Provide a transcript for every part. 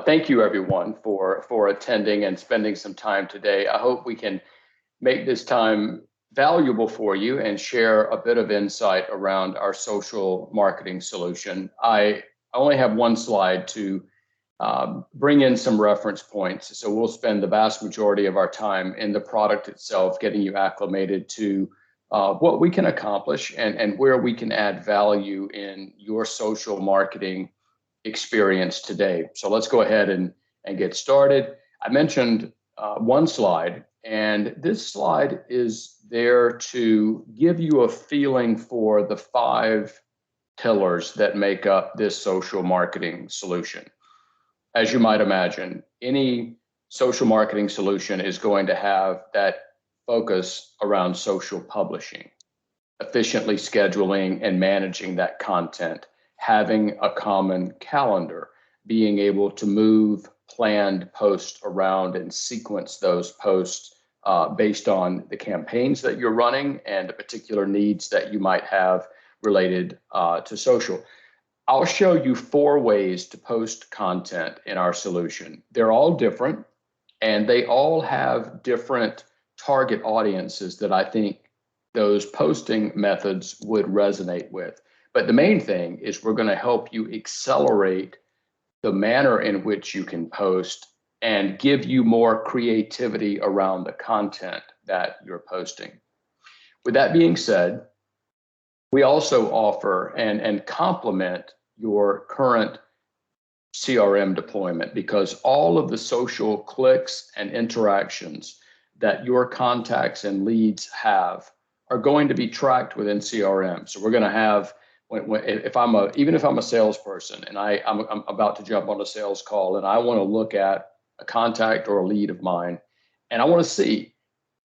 Thank you, everyone, for attending and spending some time today. I hope we can make this time valuable for you and share a bit of insight around our social marketing solution. I only have one slide to bring in some reference points. So we'll spend the vast majority of our time in the product itself, getting you acclimated to what we can accomplish and where we can add value in your social marketing experience today. So let's go ahead and get started. I mentioned one slide, and this slide is there to give you a feeling for the 5 pillars that make up this social marketing solution. As you might imagine, any social marketing solution is going to have that focus around social publishing, efficiently scheduling and managing that content, having a common calendar, being able to move planned posts around and sequence those posts based on the campaigns that you're running and the particular needs that you might have related to social. I'll show you 4 ways to post content in our solution. They're all different, and they all have different target audiences that I think those posting methods would resonate with. But the main thing is we're going to help you accelerate the manner in which you can post and give you more creativity around the content that you're posting. With that being said, we also offer and complement your current CRM deployment, because all of the social clicks and interactions that your contacts and leads have are going to be tracked within CRM. So we're going to have, even if I'm a salesperson and I'm about to jump on a sales call and I want to look at a contact or a lead of mine, and I want to see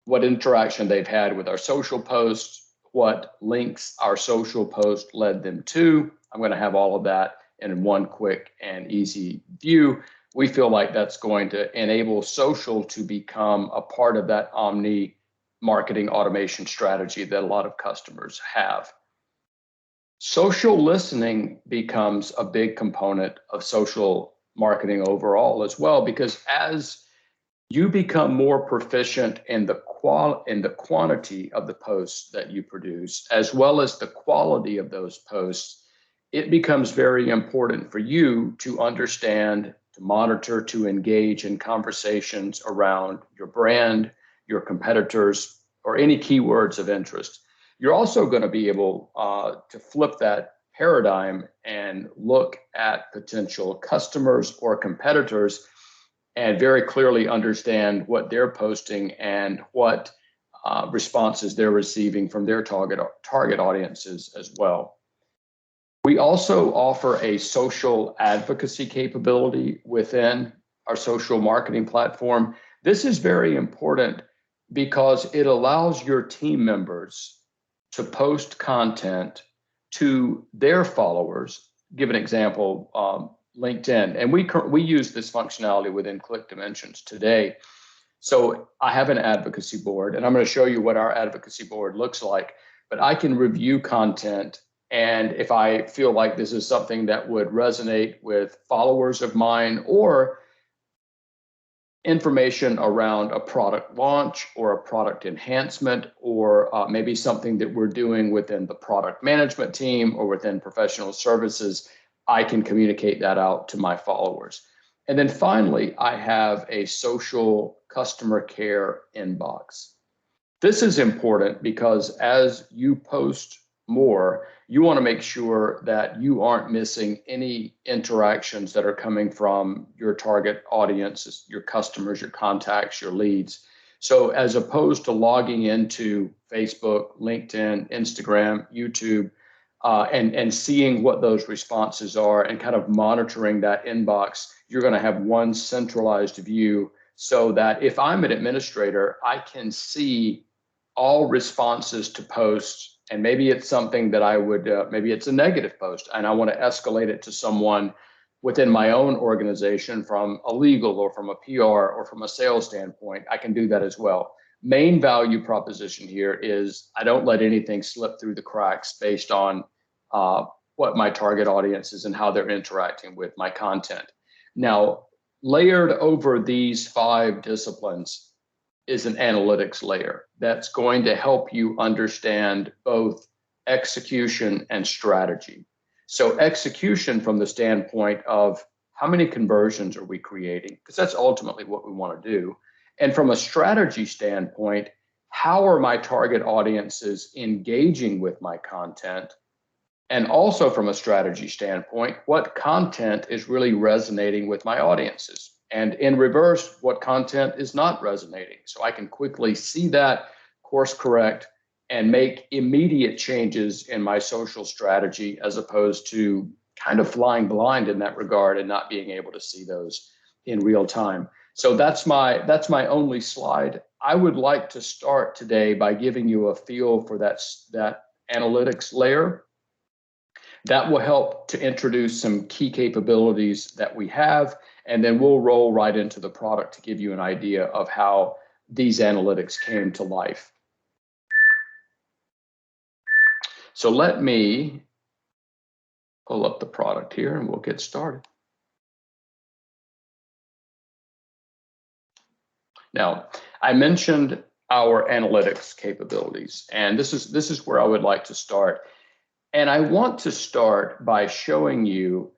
what interaction they've had with our social posts, what links our social post led them to, I'm going to have all of that in one quick and easy view. We feel like that's going to enable social to become a part of that omni marketing automation strategy that a lot of customers have. Social listening becomes a big component of social marketing overall as well, because as you become more proficient in the quantity of the posts that you produce, as well as the quality of those posts, it becomes very important for you to understand, to monitor, to engage in conversations around your brand, your competitors, or any keywords of interest. You're also going to be able to flip that paradigm and look at potential customers or competitors and very clearly understand what they're posting and what responses they're receiving from their target audiences as well. We also offer a social advocacy capability within our social marketing platform. This is very important because it allows your team members to post content to their followers. Give an example, LinkedIn, and we use this functionality within ClickDimensions today. So I have an advocacy board, and I'm going to show you what our advocacy board looks like, but I can review content. And if I feel like this is something that would resonate with followers of mine, or information around a product launch or a product enhancement, or maybe something that we're doing within the product management team or within professional services, I can communicate that out to my followers. And then finally, I have a social customer care inbox. This is important because as you post more, you want to make sure that you aren't missing any interactions that are coming from your target audiences, your customers, your contacts, your leads. So as opposed to logging into Facebook, LinkedIn, Instagram, YouTube, and seeing what those responses are and kind of monitoring that inbox, you're going to have one centralized view so that if I'm an administrator, I can see all responses to posts. And maybe it's something that I would, maybe it's a negative post and I want to escalate it to someone within my own organization from a legal or from a PR or from a sales standpoint. I can do that as well. Main value proposition here is I don't let anything slip through the cracks based on what my target audience is and how they're interacting with my content. Now, layered over these 5 disciplines is an analytics layer that's going to help you understand both execution and strategy. So execution from the standpoint of how many conversions are we creating? Because that's ultimately what we want to do. And from a strategy standpoint, how are my target audiences engaging with my content? And also from a strategy standpoint, what content is really resonating with my audiences? And in reverse, what content is not resonating? So I can quickly see that, course correct, and make immediate changes in my social strategy, as opposed to kind of flying blind in that regard and not being able to see those in real time. So that's my only slide. I would like to start today by giving you a feel for that analytics layer. That will help to introduce some key capabilities that we have, and then we'll roll right into the product to give you an idea of how these analytics came to life. So let me pull up the product here and we'll get started. Now, I mentioned our analytics capabilities, and this is where I would like to start. And I want to start by showing you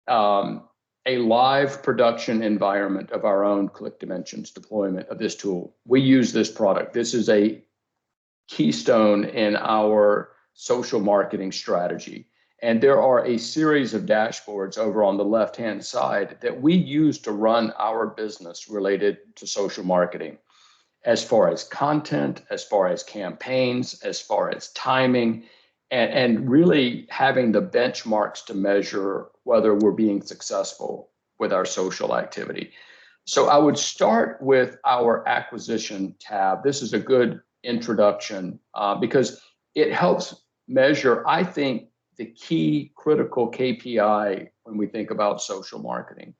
a live production environment of our own ClickDimensions deployment of this tool. We use this product. This is a keystone in our social marketing strategy. And there are a series of dashboards over on the left-hand side that we use to run our business related to social marketing, as far as content, as far as campaigns, as far as timing, and really having the benchmarks to measure whether we're being successful with our social activity. So I would start with our acquisition tab. This is a good introduction because it helps measure, I think, the key critical KPI when we think about social marketing.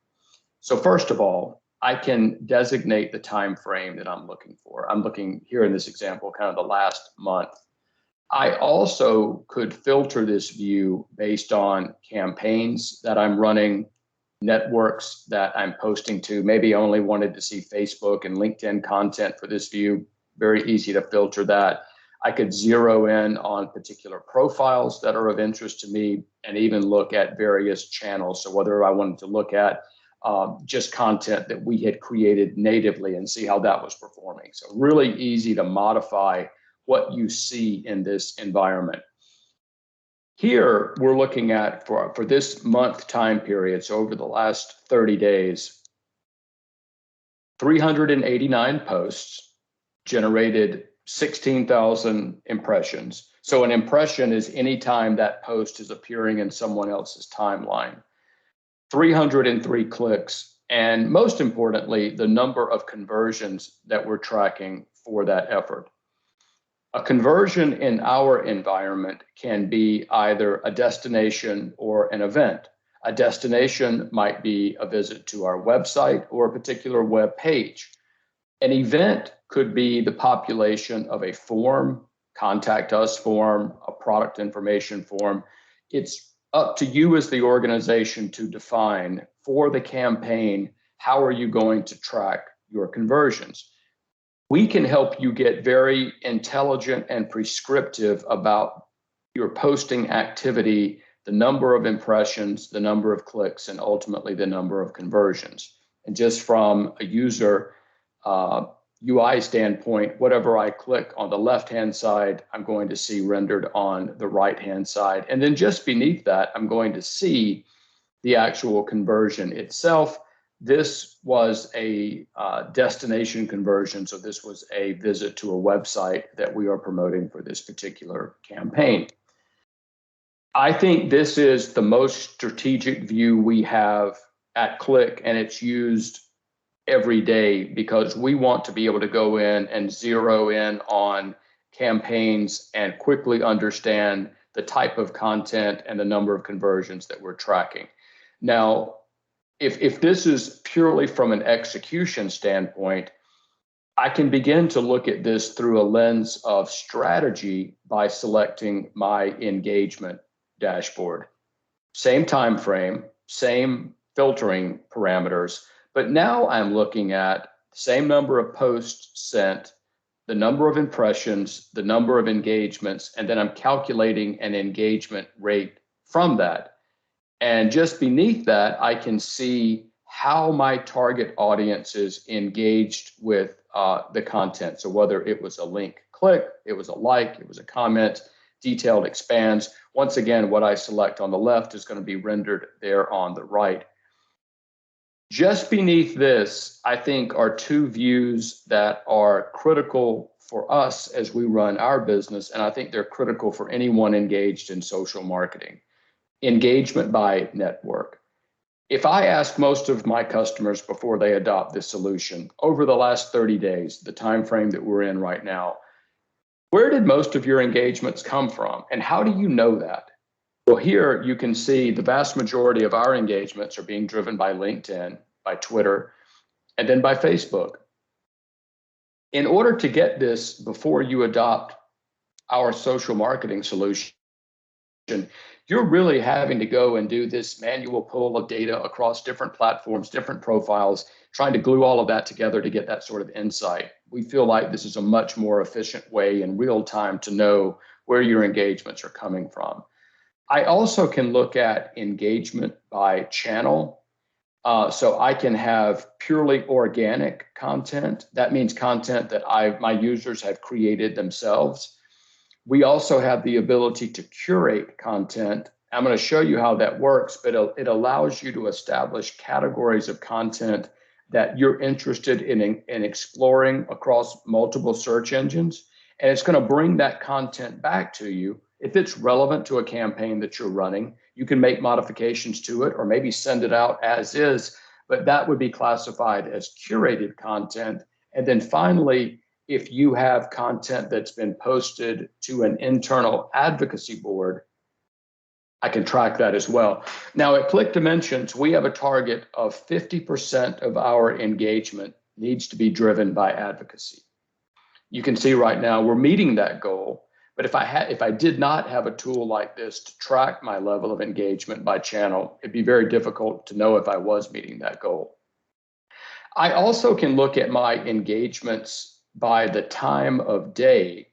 So first of all, I can designate the time frame that I'm looking for. I'm looking here in this example, kind of the last month. I also could filter this view based on campaigns that I'm running, networks that I'm posting to. Maybe I only wanted to see Facebook and LinkedIn content for this view. Very easy to filter that. I could zero in on particular profiles that are of interest to me and even look at various channels. So whether I wanted to look at just content that we had created natively and see how that was performing. So really easy to modify what you see in this environment. Here, we're looking at, for this month time period, so over the last 30 days, 389 posts generated 16,000 impressions. So an impression is any time that post is appearing in someone else's timeline. 303 clicks, and most importantly, the number of conversions that we're tracking for that effort. A conversion in our environment can be either a destination or an event. A destination might be a visit to our website or a particular web page. An event could be the population of a form, contact us form, a product information form. It's up to you as the organization to define for the campaign, how are you going to track your conversions? We can help you get very intelligent and prescriptive about your posting activity, the number of impressions, the number of clicks, and ultimately the number of conversions. And just from a user UI standpoint, whatever I click on the left-hand side, I'm going to see rendered on the right-hand side. And then just beneath that, I'm going to see the actual conversion itself. This was a destination conversion, so this was a visit to a website that we are promoting for this particular campaign. I think this is the most strategic view we have at Click, and it's used every day because we want to be able to go in and zero in on campaigns and quickly understand the type of content and the number of conversions that we're tracking. Now, if this is purely from an execution standpoint, I can begin to look at this through a lens of strategy by selecting my engagement dashboard. Same time frame, same filtering parameters. But now I'm looking at the same number of posts sent, the number of impressions, the number of engagements, and then I'm calculating an engagement rate from that. And just beneath that, I can see how my target audience is engaged with the content. So whether it was a link click, it was a like, it was a comment, detailed expands. Once again, what I select on the left is going to be rendered there on the right. Just beneath this, I think, are two views that are critical for us as we run our business, and I think they're critical for anyone engaged in social marketing. Engagement by network. If I ask most of my customers before they adopt this solution, over the last 30 days, the time frame that we're in right now, where did most of your engagements come from, and how do you know that? Well, here you can see the vast majority of our engagements are being driven by LinkedIn, by Twitter, and then by Facebook. In order to get this before you adopt our social marketing solution, you're really having to go and do this manual pull of data across different platforms, different profiles, trying to glue all of that together to get that sort of insight. We feel like this is a much more efficient way in real time to know where your engagements are coming from. I also can look at engagement by channel. So I can have purely organic content. That means content that my users have created themselves. We also have the ability to curate content. I'm going to show you how that works, but it allows you to establish categories of content that you're interested in exploring across multiple search engines. And it's going to bring that content back to you. If it's relevant to a campaign that you're running, you can make modifications to it or maybe send it out as is, but that would be classified as curated content. And then finally, if you have content that's been posted to an internal advocacy board, I can track that as well. Now at ClickDimensions, we have a target of 50% of our engagement needs to be driven by advocacy. You can see right now we're meeting that goal. But if I did not have a tool like this to track my level of engagement by channel, it'd be very difficult to know if I was meeting that goal. I also can look at my engagements by the time of day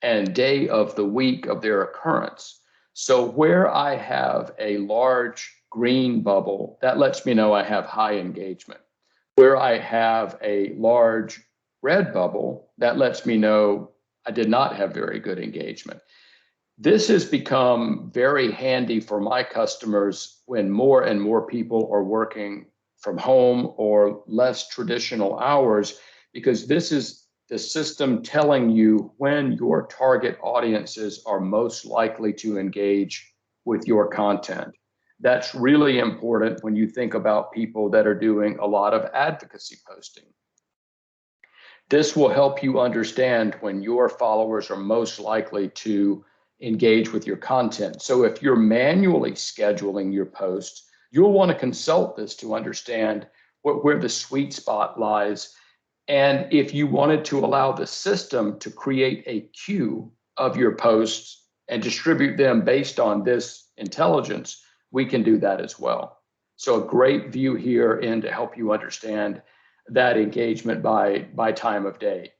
and day of the week of their occurrence. So where I have a large green bubble, that lets me know I have high engagement. Where I have a large red bubble, that lets me know I did not have very good engagement. This has become very handy for my customers when more and more people are working from home or less traditional hours, because this is the system telling you when your target audiences are most likely to engage with your content. That's really important when you think about people that are doing a lot of advocacy posting. This will help you understand when your followers are most likely to engage with your content. So if you're manually scheduling your posts, you'll want to consult this to understand where the sweet spot lies. And if you wanted to allow the system to create a queue of your posts and distribute them based on this intelligence, we can do that as well. So a great view here in to help you understand that engagement by time of day.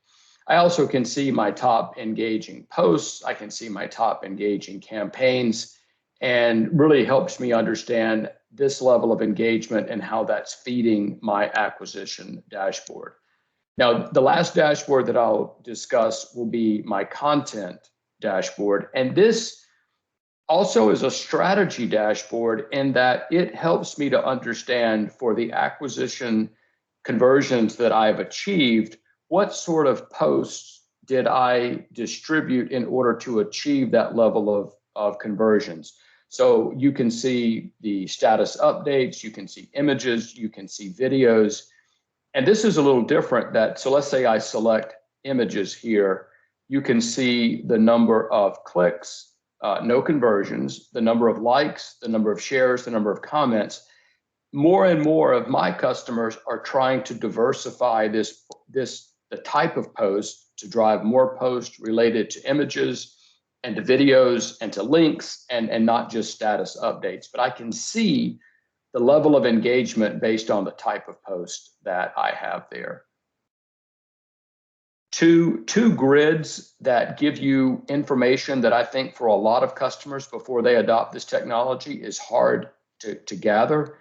I also can see my top engaging posts. I can see my top engaging campaigns, and really helps me understand this level of engagement and how that's feeding my acquisition dashboard. Now, the last dashboard that I'll discuss will be my content dashboard. And this also is a strategy dashboard in that it helps me to understand for the acquisition conversions that I've achieved, what sort of posts did I distribute in order to achieve that level of conversions? So you can see the status updates, you can see images, you can see videos. And this is a little different so let's say I select images here, you can see the number of clicks, no conversions, the number of likes, the number of shares, the number of comments. More and more of my customers are trying to diversify the type of post to drive more posts related to images and to videos and to links and not just status updates. But I can see the level of engagement based on the type of post that I have there. Two grids that give you information that I think for a lot of customers before they adopt this technology is hard to gather.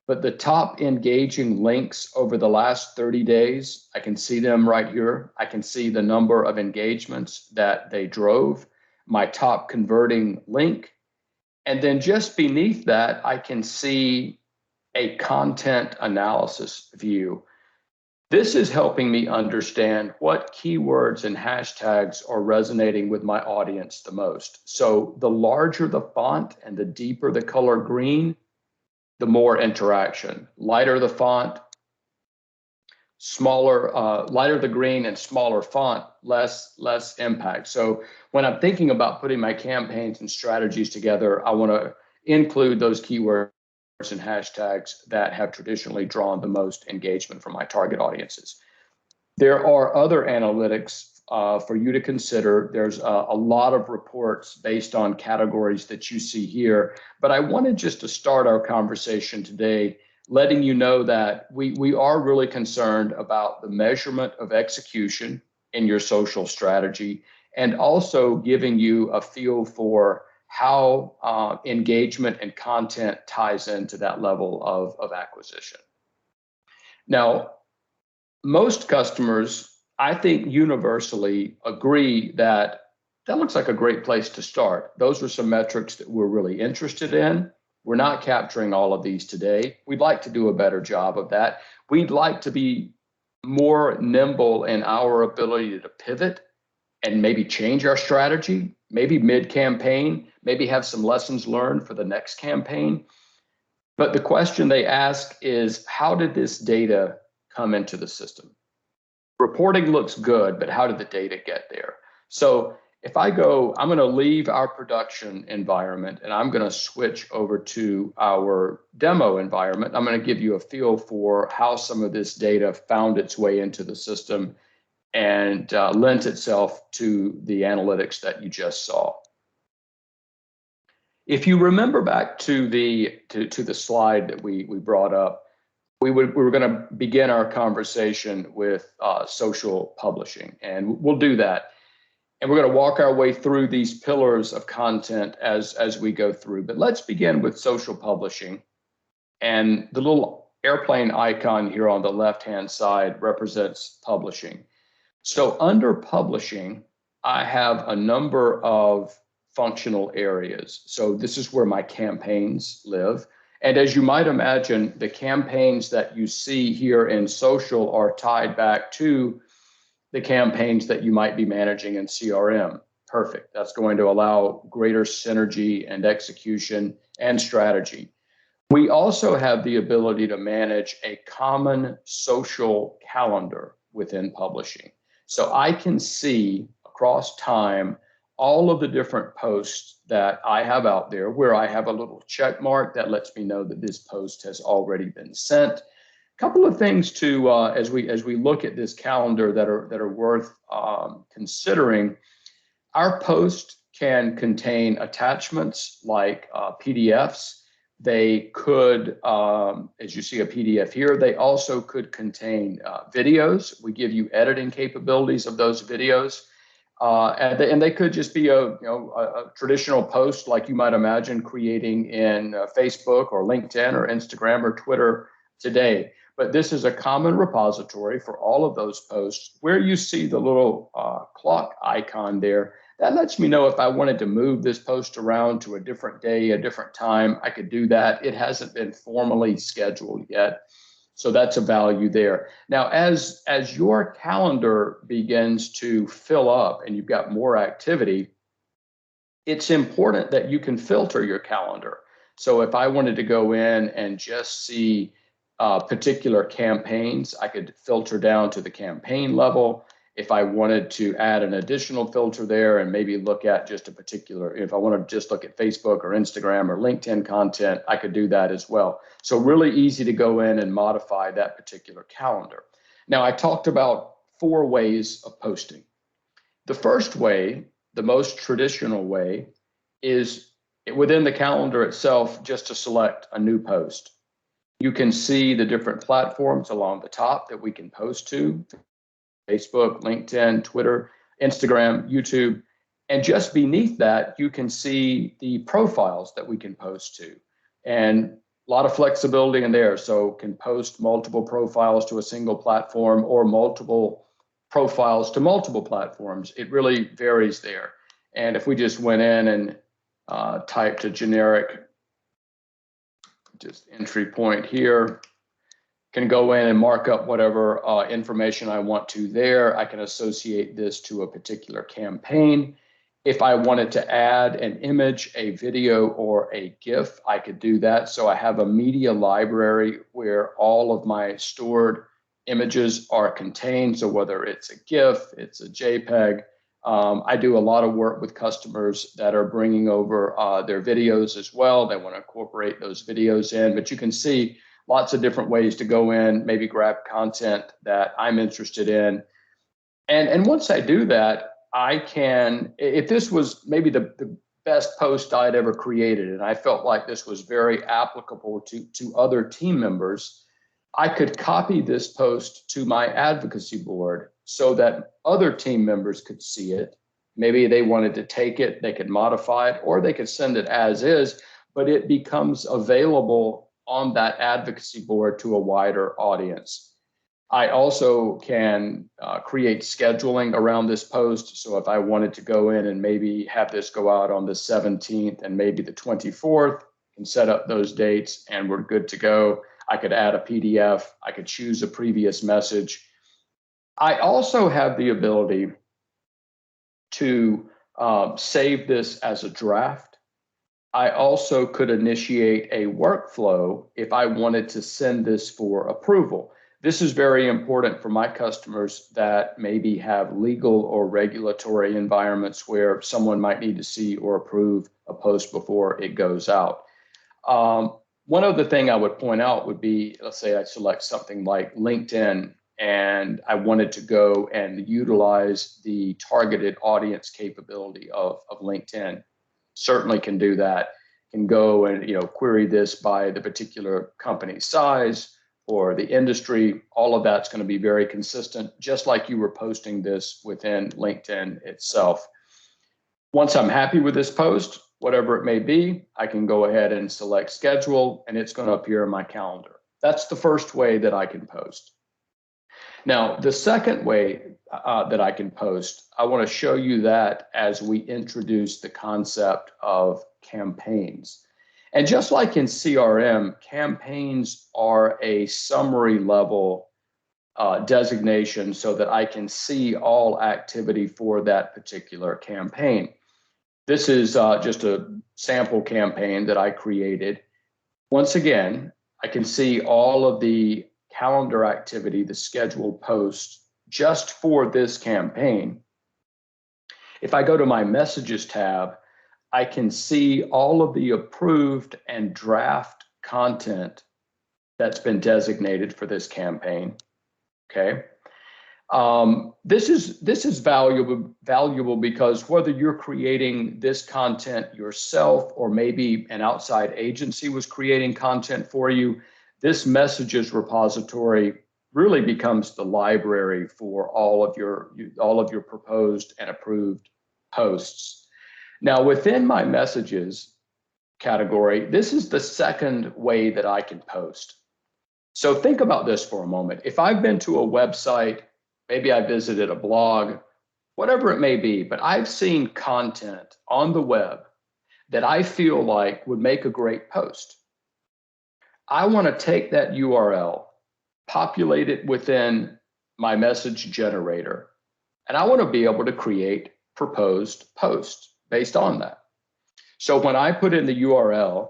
But the top engaging links over the last 30 days, I can see them right here. I can see the number of engagements that they drove, my top converting link. And then just beneath that, I can see a content analysis view. This is helping me understand what keywords and hashtags are resonating with my audience the most. So the larger the font and the deeper the color green, the more interaction. Lighter the font, lighter the green and smaller font, less impact. So when I'm thinking about putting my campaigns and strategies together, I want to include those keywords and hashtags that have traditionally drawn the most engagement from my target audiences. There are other analytics for you to consider. There's a lot of reports based on categories that you see here, but I wanted just to start our conversation today letting you know that we are really concerned about the measurement of execution in your social strategy, and also giving you a feel for how engagement and content ties into that level of acquisition. Now, most customers, I think universally agree that that looks like a great place to start. Those are some metrics that we're really interested in. We're not capturing all of these today. We'd like to do a better job of that. We'd like to be more nimble in our ability to pivot and maybe change our strategy, maybe mid-campaign, maybe have some lessons learned for the next campaign. But the question they ask is, how did this data come into the system? Reporting looks good, but how did the data get there? So if I go, I'm going to leave our production environment and I'm going to switch over to our demo environment. I'm going to give you a feel for how some of this data found its way into the system and lent itself to the analytics that you just saw. If you remember back to the slide that we brought up, we were going to begin our conversation with social publishing, and we'll do that. And we're going to walk our way through these pillars of content as we go through. But let's begin with social publishing. And the little airplane icon here on the left-hand side represents publishing. So under publishing, I have a number of functional areas. So this is where my campaigns live. And as you might imagine, the campaigns that you see here in social are tied back to the campaigns that you might be managing in CRM. Perfect. That's going to allow greater synergy and execution and strategy. We also have the ability to manage a common social calendar within publishing. So I can see across time all of the different posts that I have out there where I have a little check mark that lets me know that this post has already been sent. Couple of things to as we look at this calendar that are worth considering. Our post can contain attachments like PDFs. They could, as you see a PDF here, they also could contain videos. We give you editing capabilities of those videos, and they could just be a traditional post like you might imagine creating in Facebook or LinkedIn or Instagram or Twitter today. But this is a common repository for all of those posts. Where you see the little clock icon there, that lets me know if I wanted to move this post around to a different day, a different time, I could do that. It hasn't been formally scheduled yet. So that's a value there. Now, as your calendar begins to fill up and you've got more activity, it's important that you can filter your calendar. So if I wanted to go in and just see particular campaigns, I could filter down to the campaign level. If I wanted to add an additional filter there and maybe look at just a particular, if I want to just look at Facebook or Instagram or LinkedIn content, I could do that as well. So really easy to go in and modify that particular calendar. Now, I talked about 4 ways of posting. The first way, the most traditional way, is within the calendar itself just to select a new post. You can see the different platforms along the top that we can post to: Facebook, LinkedIn, Twitter, Instagram, YouTube. And just beneath that, you can see the profiles that we can post to. And a lot of flexibility in there. So can post multiple profiles to a single platform or multiple profiles to multiple platforms. It really varies there. And if we just went in and typed a generic just entry point here, can go in and mark up whatever information I want to there. I can associate this to a particular campaign. If I wanted to add an image, a video, or a GIF, I could do that. So I have a media library where all of my stored images are contained. So whether it's a GIF, it's a JPEG. I do a lot of work with customers that are bringing over their videos as well. They want to incorporate those videos in, but you can see lots of different ways to go in, maybe grab content that I'm interested in. And once I do that, I can, if this was maybe the best post I'd ever created, and I felt like this was very applicable to other team members, I could copy this post to my advocacy board so that other team members could see it. Maybe they wanted to take it, they could modify it, or they could send it as is, but it becomes available on that advocacy board to a wider audience. I also can create scheduling around this post. So if I wanted to go in and maybe have this go out on the 17th and maybe the 24th, and set up those dates and we're good to go. I could add a PDF. I could choose a previous message. I also have the ability to save this as a draft. I also could initiate a workflow if I wanted to send this for approval. This is very important for my customers that maybe have legal or regulatory environments where someone might need to see or approve a post before it goes out. One other thing I would point out would be, let's say I select something like LinkedIn and I wanted to go and utilize the targeted audience capability of LinkedIn. Certainly can do that. Can go and query this by the particular company size or the industry. All of that's going to be very consistent, just like you were posting this within LinkedIn itself. Once I'm happy with this post, whatever it may be, I can go ahead and select schedule and it's going to appear in my calendar. That's the first way that I can post. Now, the second way that I can post, I want to show you that as we introduce the concept of campaigns. And just like in CRM, campaigns are a summary level designation so that I can see all activity for that particular campaign. This is just a sample campaign that I created. Once again, I can see all of the calendar activity, the scheduled posts just for this campaign. If I go to my messages tab, I can see all of the approved and draft content that's been designated for this campaign. Okay. This is valuable because whether you're creating this content yourself or maybe an outside agency was creating content for you, this messages repository really becomes the library for all of your proposed and approved posts. Now, within my messages category, this is the second way that I can post. So think about this for a moment. If I've been to a website, maybe I visited a blog, whatever it may be, but I've seen content on the web that I feel like would make a great post. I want to take that URL, populate it within my message generator, and I want to be able to create proposed posts based on that. So when I put in the URL,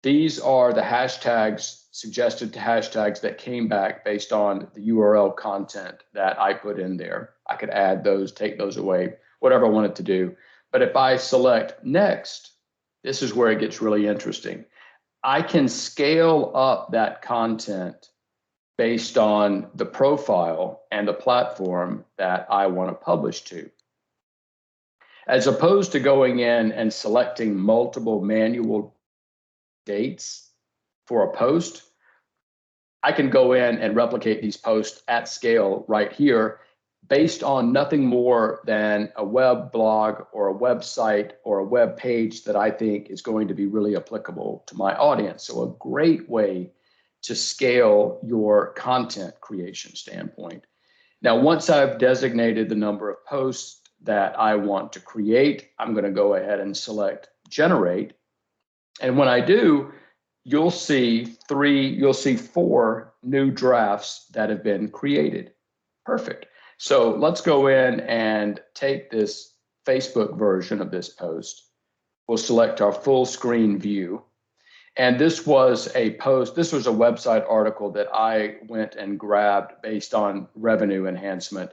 these are the hashtags, suggested hashtags that came back based on the URL content that I put in there. I could add those, take those away, whatever I wanted to do. But if I select next, this is where it gets really interesting. I can scale up that content based on the profile and the platform that I want to publish to. As opposed to going in and selecting multiple manual dates for a post, I can go in and replicate these posts at scale right here based on nothing more than a web blog or a website or a web page that I think is going to be really applicable to my audience. So a great way to scale your content creation standpoint. Now, once I've designated the number of posts that I want to create, I'm going to go ahead and select generate. And when I do, you'll see four new drafts that have been created. Perfect. So let's go in and take this Facebook version of this post. We'll select our full screen view. And this was a post, this was a website article that I went and grabbed based on revenue enhancement.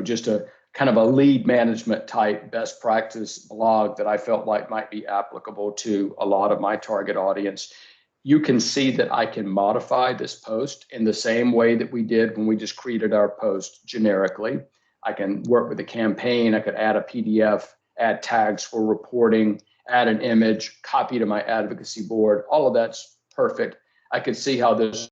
Just a kind of a lead management type best practice blog that I felt like might be applicable to a lot of my target audience. You can see that I can modify this post in the same way that we did when we just created our post generically. I can work with a campaign. I could add a PDF, add tags for reporting, add an image, copy to my advocacy board. All of that's perfect. I could see how this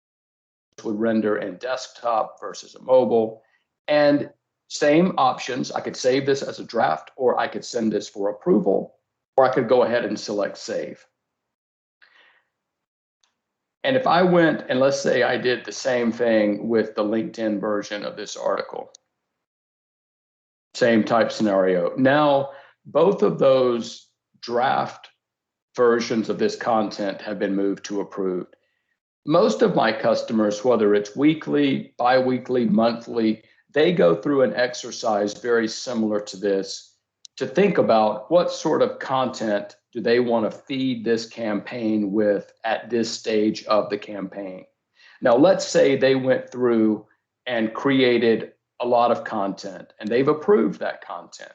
would render in desktop versus a mobile. And same options. I could save this as a draft, or I could send this for approval, or I could go ahead and select save. And if I went and let's say I did the same thing with the LinkedIn version of this article, same type scenario. Now, both of those draft versions of this content have been moved to approved. Most of my customers, whether it's weekly, bi-weekly, monthly, they go through an exercise very similar to this to think about what sort of content do they want to feed this campaign with at this stage of the campaign. Now, let's say they went through and created a lot of content and they've approved that content.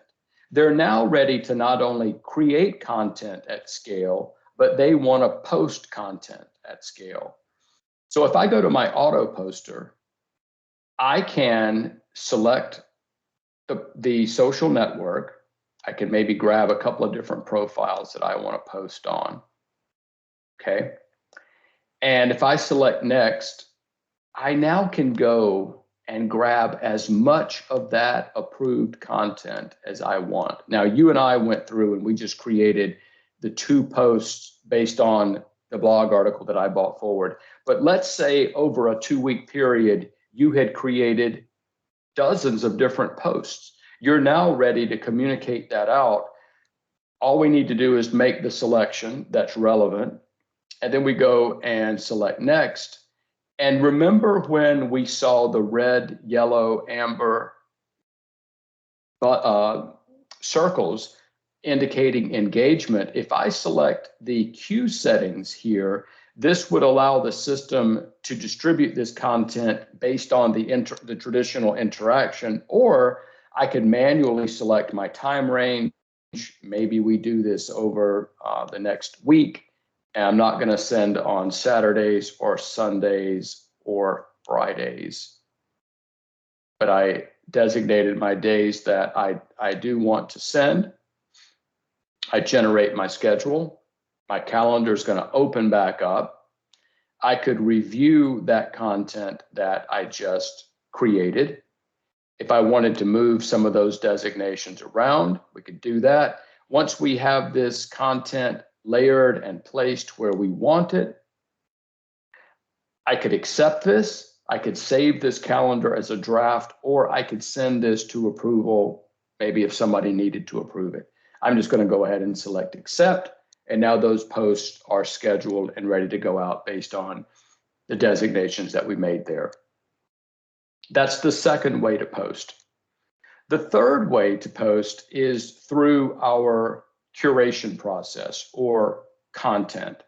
They're now ready to not only create content at scale, but they want to post content at scale. So if I go to my auto poster, I can select the social network. I can maybe grab a couple of different profiles that I want to post on. Okay. And if I select next, I now can go and grab as much of that approved content as I want. Now, you and I went through and we just created the 2 posts based on the blog article that I brought forward. But let's say over a 2-week period, you had created dozens of different posts. You're now ready to communicate that out. All we need to do is make the selection that's relevant. And then we go and select next. And remember when we saw the red, yellow, amber circles indicating engagement? If I select the queue settings here, this would allow the system to distribute this content based on the traditional interaction, or I could manually select my time range. Maybe we do this over the next week. And I'm not going to send on Saturdays or Sundays or Fridays, but I designated my days that I do want to send. I generate my schedule. My calendar is going to open back up. I could review that content that I just created. If I wanted to move some of those designations around, we could do that. Once we have this content layered and placed where we want it, I could accept this. I could save this calendar as a draft, or I could send this to approval, maybe if somebody needed to approve it. I'm just going to go ahead and select accept. And now those posts are scheduled and ready to go out based on the designations that we made there. That's the second way to post. The third way to post is through our curation process or content.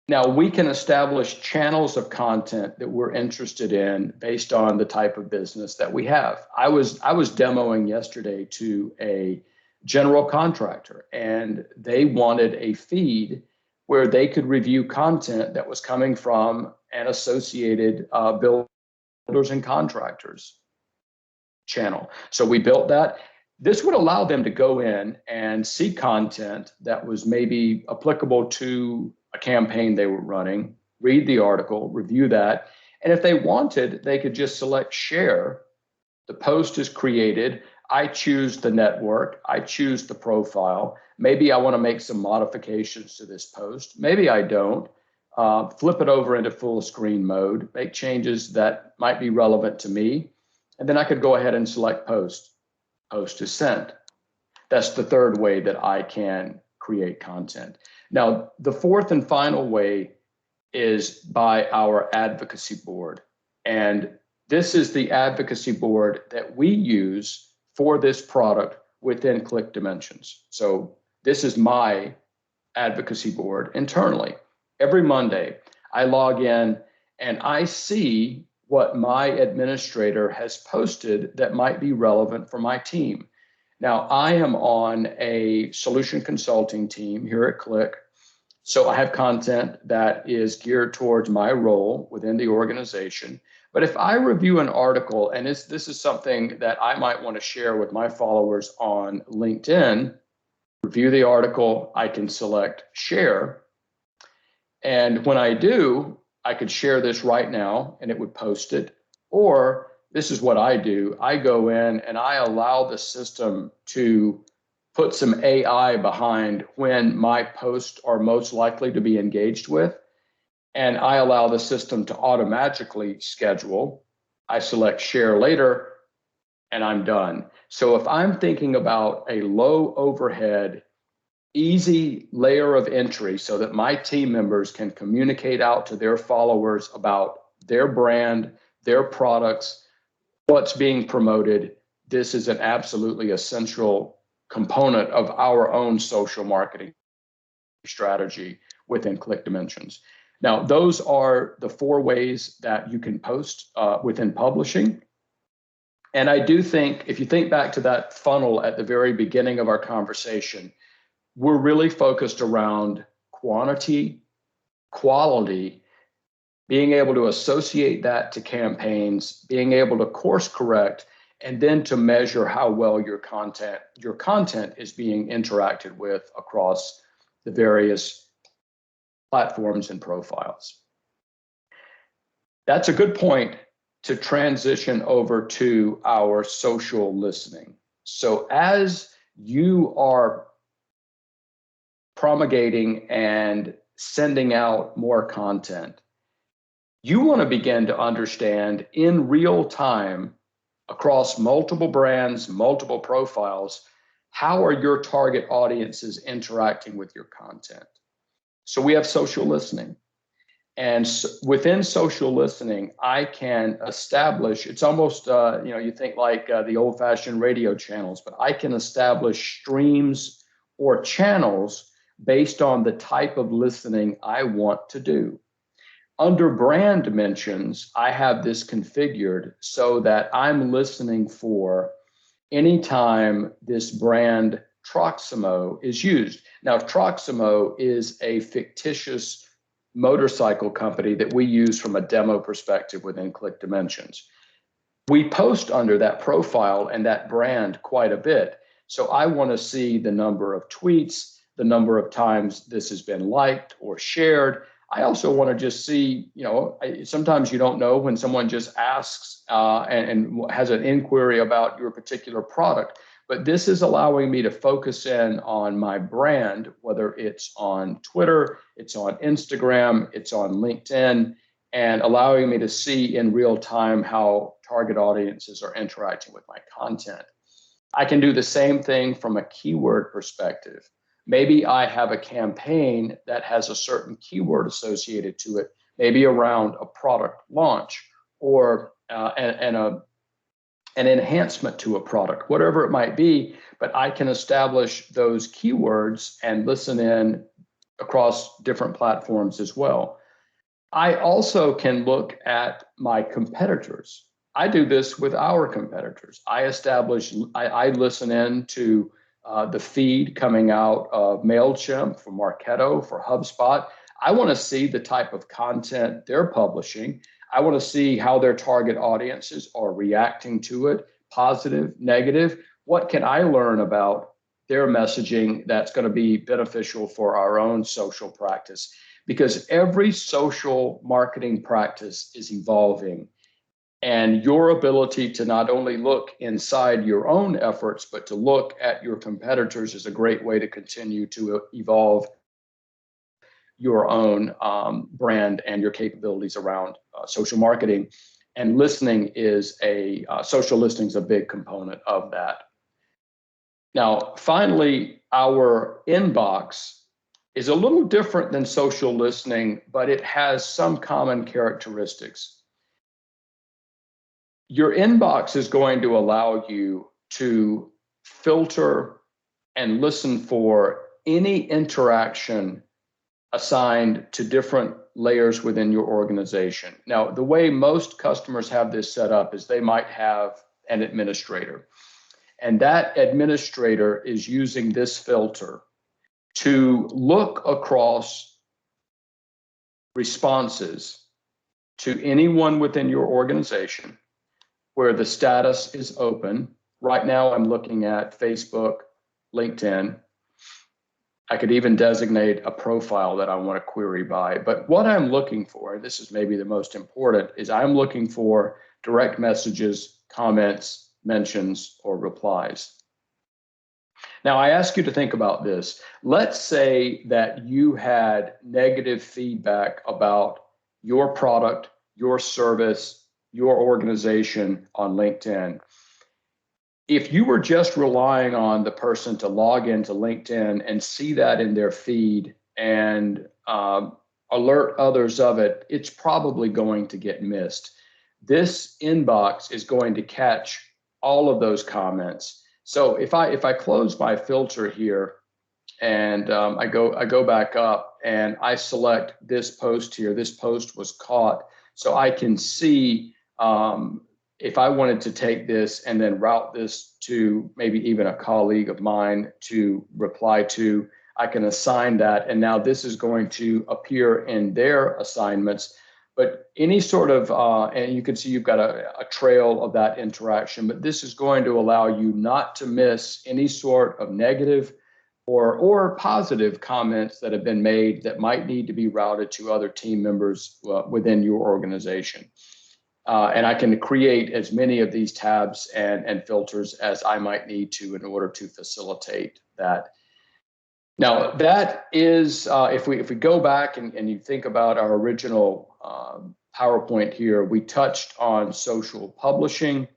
Now, we can establish channels of content that we're interested in based on the type of business that we have. I was demoing yesterday to a general contractor, and they wanted a feed where they could review content that was coming from an associated builders and contractors channel. So we built that. This would allow them to go in and see content that was maybe applicable to a campaign they were running, read the article, review that. And if they wanted, they could just select share. The post is created. I choose the network. I choose the profile. Maybe I want to make some modifications to this post. Maybe I don't. Flip it over into full screen mode, make changes that might be relevant to me. And then I could go ahead and select post. Post is sent. That's the third way that I can create content. Now, the fourth and final way is by our advocacy board. And this is the advocacy board that we use for this product within ClickDimensions. So this is my advocacy board internally. Every Monday, I log in and I see what my administrator has posted that might be relevant for my team. Now, I am on a solution consulting team here at Click. So I have content that is geared towards my role within the organization. But if I review an article, and this is something that I might want to share with my followers on LinkedIn, review the article, I can select share. And when I do, I could share this right now and it would post it. Or this is what I do. I go in and I allow the system to put some AI behind when my posts are most likely to be engaged with. And I allow the system to automatically schedule. I select share later and I'm done. So if I'm thinking about a low overhead, easy layer of entry so that my team members can communicate out to their followers about their brand, their products, what's being promoted, this is an absolutely essential component of our own social marketing strategy within ClickDimensions. Now, those are the 4 ways that you can post within publishing. And I do think, if you think back to that funnel at the very beginning of our conversation, we're really focused around quantity, quality, being able to associate that to campaigns, being able to course correct, and then to measure how well your content is being interacted with across the various platforms and profiles. That's a good point to transition over to our social listening. So as you are promulgating and sending out more content, you want to begin to understand in real time across multiple brands, multiple profiles, how are your target audiences interacting with your content? So we have social listening. And within social listening, I can establish, it's almost, you think like the old-fashioned radio channels, but I can establish streams or channels based on the type of listening I want to do. Under brand mentions, I have this configured so that I'm listening for anytime this brand Troximo is used. Now, Troximo is a fictitious motorcycle company that we use from a demo perspective within ClickDimensions. We post under that profile and that brand quite a bit. So I want to see the number of tweets, the number of times this has been liked or shared. I also want to just see, sometimes you don't know when someone just asks and has an inquiry about your particular product. But this is allowing me to focus in on my brand, whether it's on Twitter, it's on Instagram, it's on LinkedIn, and allowing me to see in real time how target audiences are interacting with my content. I can do the same thing from a keyword perspective. Maybe I have a campaign that has a certain keyword associated to it, maybe around a product launch or an enhancement to a product, whatever it might be, but I can establish those keywords and listen in across different platforms as well. I also can look at my competitors. I do this with our competitors. I listen in to the feed coming out of MailChimp, for Marketo, for HubSpot. I want to see the type of content they're publishing. I want to see how their target audiences are reacting to it, positive, negative. What can I learn about their messaging that's going to be beneficial for our own social practice? because every social marketing practice is evolving. And your ability to not only look inside your own efforts, but to look at your competitors is a great way to continue to evolve your own brand and your capabilities around social marketing. And listening is social listening is a big component of that. Now, finally, our inbox is a little different than social listening, but it has some common characteristics. Your inbox is going to allow you to filter and listen for any interaction assigned to different layers within your organization. Now, the way most customers have this set up is they might have an administrator, and that administrator is using this filter to look across responses to anyone within your organization where the status is open. Right now, I'm looking at Facebook, LinkedIn. I could even designate a profile that I want to query by. But what I'm looking for, this is maybe the most important, is I'm looking for direct messages, comments, mentions, or replies. Now, I ask you to think about this. Let's say that you had negative feedback about your product, your service, your organization on LinkedIn. If you were just relying on the person to log into LinkedIn and see that in their feed and alert others of it, it's probably going to get missed. This inbox is going to catch all of those comments. So if I close my filter here and I go back up and I select this post here, this post was caught, so I can see if I wanted to take this and then route this to maybe even a colleague of mine to reply to, I can assign that. And now this is going to appear in their assignments. But any sort of, and you can see you've got a trail of that interaction, but this is going to allow you not to miss any sort of negative or positive comments that have been made that might need to be routed to other team members within your organization. And I can create as many of these tabs and filters as I might need to in order to facilitate that. Now, that is, if we go back and you think about our original PowerPoint here, we touched on social publishing,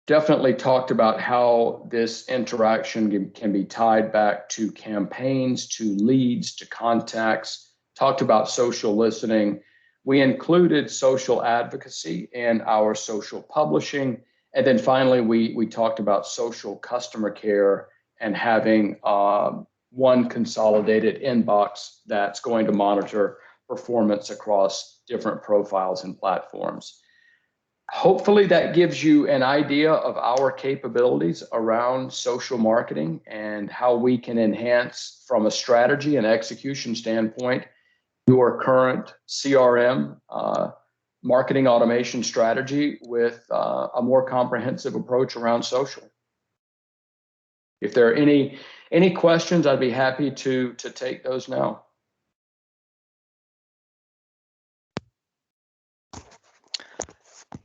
definitely talked about how this interaction can be tied back to campaigns, to leads, to contacts, talked about social listening. We included social advocacy in our social publishing. And then finally, we talked about social customer care and having one consolidated inbox that's going to monitor performance across different profiles and platforms. Hopefully that gives you an idea of our capabilities around social marketing and how we can enhance from a strategy and execution standpoint your current CRM marketing automation strategy with a more comprehensive approach around social. If there are any questions, I'd be happy to take those now.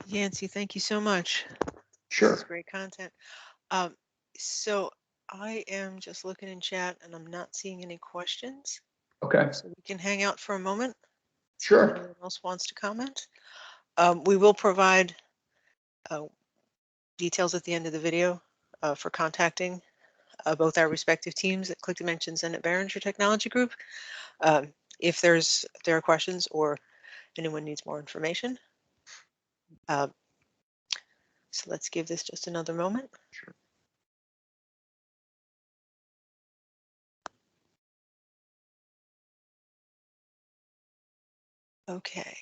Yancey, thank you so much. Sure. This is great content. So I am just looking in chat and I'm not seeing any questions. Okay. So we can hang out for a moment. Sure. If anyone else wants to comment. We will provide details at the end of the video for contacting both our respective teams at ClickDimensions and at Beringer Technology Group. If there are questions or anyone needs more information. So let's give this just another moment. Sure. Okay.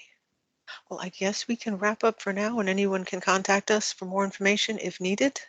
Well, I guess we can wrap up for now and anyone can contact us for more information if needed.